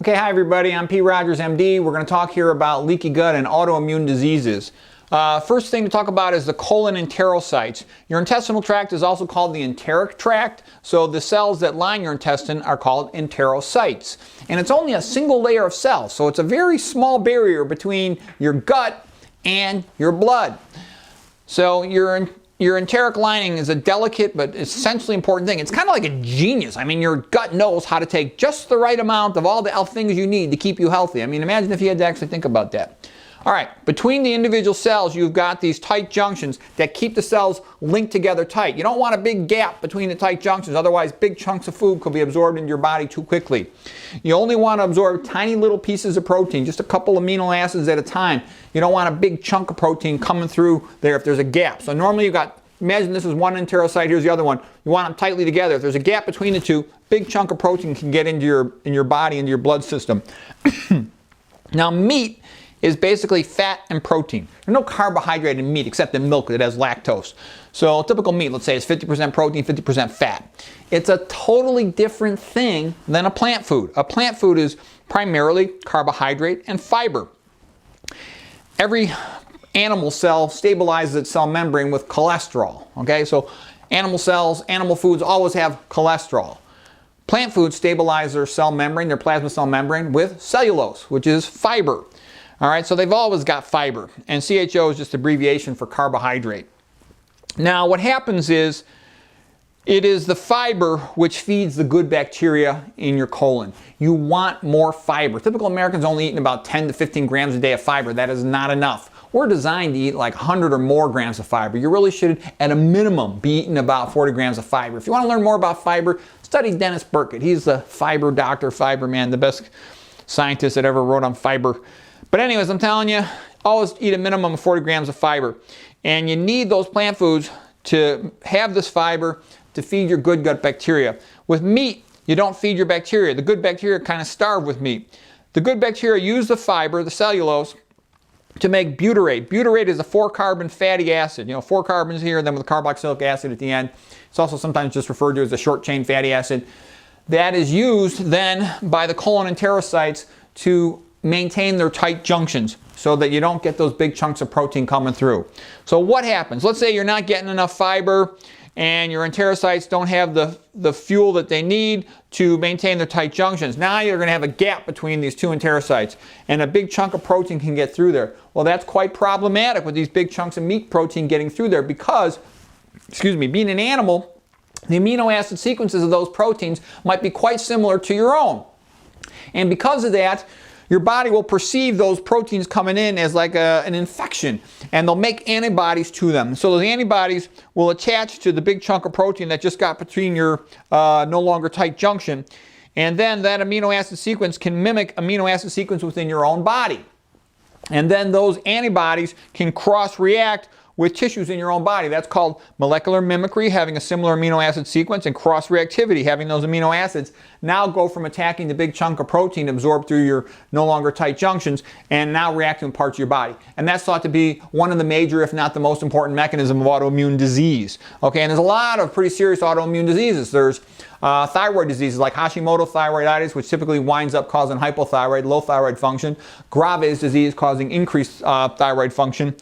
Okay, hi everybody, I'm P. Rogers, MD. We're going to talk here about leaky gut and autoimmune diseases. First thing to talk about is the colon enterocytes. Your intestinal tract is also called the enteric tract, so the cells that line your intestine are called enterocytes. And it's only a single layer of cells, so it's a very small barrier between your gut and your blood. So your enteric lining is a delicate but essentially important thing. It's kind of like a genius. I mean, your gut knows how to take just the right amount of all the things you need to keep you healthy. I mean, imagine if you had to actually think about that. All right, between the individual cells, you've got these tight junctions that keep the cells linked together tight. You don't want a big gap between the tight junctions, otherwise big chunks of food could be absorbed into your body too quickly. You only want to absorb tiny little pieces of protein, just a couple amino acids at a time. You don't want a big chunk of protein coming through there if there's a gap. So normally you've got, imagine this is one enterocyte, here's the other one. You want them tightly together. If there's a gap between the two, big chunk of protein can get into your body, into your blood system. Now meat is basically fat and protein. There's no carbohydrate in meat except in milk that has lactose. So typical meat, let's say, is 50% protein, 50% fat. It's a totally different thing than a plant food. A plant food is primarily carbohydrate and fiber. Every animal cell stabilizes its cell membrane with cholesterol. Okay, so animal cells, animal foods always have cholesterol. Plant foods stabilize their cell membrane, their plasma cell membrane, with cellulose, which is fiber. All right, so they've always got fiber, and CHO is just abbreviation for carbohydrate. Now, what happens is, it is the fiber which feeds the good bacteria in your colon. You want more fiber. Typical Americans only eating about 10 to 15 grams a day of fiber. That is not enough. We're designed to eat like 100 or more grams of fiber. You really should, at a minimum, be eating about 40 grams of fiber. If you want to learn more about fiber, study Dennis Burkitt. He's the fiber doctor, fiber man, the best scientist that ever wrote on fiber. But anyways, I'm telling you, always eat a minimum of 40 grams of fiber. And you need those plant foods to have this fiber to feed your good gut bacteria. With meat, you don't feed your bacteria. The good bacteria kind of starve with meat. The good bacteria use the fiber, the cellulose, to make butyrate. Butyrate is a 4-carbon fatty acid. You know, 4 carbons here, then with carboxylic acid at the end. It's also sometimes just referred to as a short-chain fatty acid. That is used then by the colon enterocytes to maintain their tight junctions so that you don't get those big chunks of protein coming through. So what happens? Let's say you're not getting enough fiber and your enterocytes don't have the fuel that they need to maintain their tight junctions. Now you're going to have a gap between these two enterocytes and a big chunk of protein can get through there. Well, that's quite problematic with these big chunks of meat protein getting through there because, being an animal, the amino acid sequences of those proteins might be quite similar to your own. And because of that, your body will perceive those proteins coming in as like an infection, and they'll make antibodies to them. So those antibodies will attach to the big chunk of protein that just got between your no longer tight junction, and then that amino acid sequence can mimic amino acid sequence within your own body. And then those antibodies can cross-react with tissues in your own body. That's called molecular mimicry, having a similar amino acid sequence, and cross-reactivity, having those amino acids now go from attacking the big chunk of protein absorbed through your no longer tight junctions and now reacting with parts of your body. And that's thought to be one of the major, if not the most important mechanism of autoimmune disease. Okay, and there's a lot of pretty serious autoimmune diseases. There's thyroid diseases like Hashimoto thyroiditis, which typically winds up causing hypothyroid, low thyroid function. Graves disease causing increased thyroid function.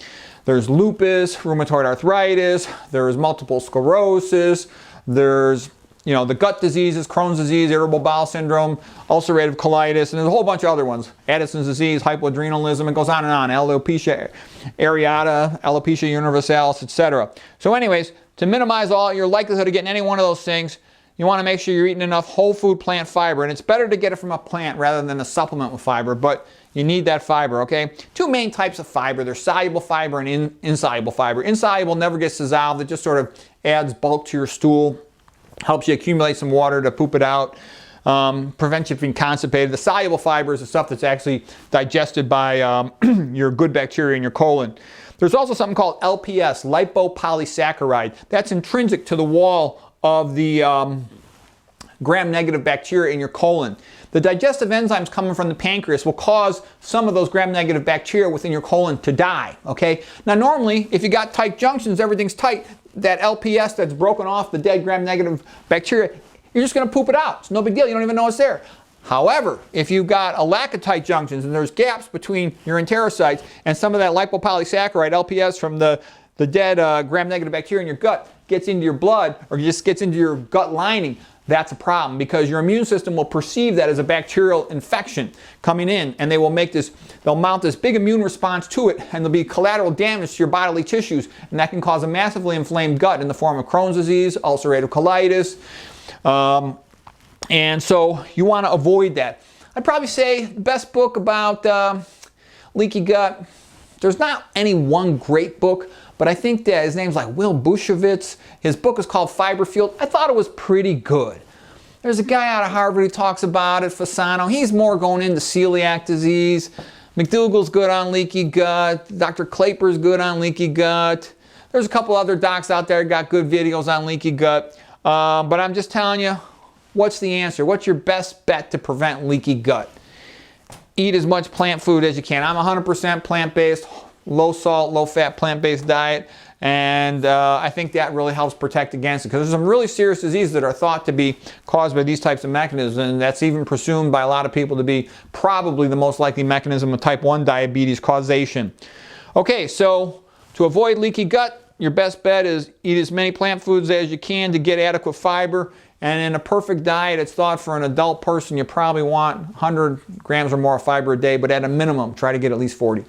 There's lupus, rheumatoid arthritis, there's multiple sclerosis, there's the gut diseases, Crohn's disease, irritable bowel syndrome, ulcerative colitis, and there's a whole bunch of other ones. Addison's disease, hypoadrenalism, it goes on and on. Alopecia areata, alopecia universalis, etc. So anyways, to minimize all your likelihood of getting any one of those things, you want to make sure you're eating enough whole food plant fiber, and it's better to get it from a plant rather than a supplement with fiber, but you need that fiber, okay? Two main types of fiber. There's soluble fiber and insoluble fiber. Insoluble never gets dissolved. It just sort of adds bulk to your stool, helps you accumulate some water to poop it out, prevents you from being constipated. The soluble fiber is the stuff that's actually digested by your good bacteria in your colon. There's also something called LPS, lipopolysaccharide. That's intrinsic to the wall of the gram-negative bacteria in your colon. The digestive enzymes coming from the pancreas will cause some of those gram-negative bacteria within your colon to die, okay? Now normally, if you got tight junctions, everything's tight, that LPS that's broken off the dead gram-negative bacteria, you're just going to poop it out. It's no big deal. You don't even know it's there. However, if you've got a lack of tight junctions and there's gaps between your enterocytes and some of that lipopolysaccharide, LPS, from the dead gram-negative bacteria in your gut gets into your blood or just gets into your gut lining, that's a problem, because your immune system will perceive that as a bacterial infection coming in, and they'll mount this big immune response to it, and there'll be collateral damage to your bodily tissues, and that can cause a massively inflamed gut in the form of Crohn's disease, ulcerative colitis, and so you want to avoid that. I'd probably say the best book about leaky gut, there's not any one great book, but I think that his name's like Will Bushevitz. His book is called Fiber Field. I thought it was pretty good. There's a guy out of Harvard who talks about it, Fasano. He's more going into celiac disease. McDougall's good on leaky gut. Dr. Klaper's good on leaky gut. There's a couple other docs out there that got good videos on leaky gut. But I'm just telling you, what's the answer? What's your best bet to prevent leaky gut? Eat as much plant food as you can. I'm 100% plant-based, low salt, low fat, plant-based diet, and I think that really helps protect against it, because there's some really serious diseases that are thought to be caused by these types of mechanisms, and that's even presumed by a lot of people to be probably the most likely mechanism of type 1 diabetes causation. Okay, so to avoid leaky gut, your best bet is eat as many plant foods as you can to get adequate fiber. And in a perfect diet, it's thought for an adult person you probably want 100 grams or more of fiber a day, but at a minimum, try to get at least 40.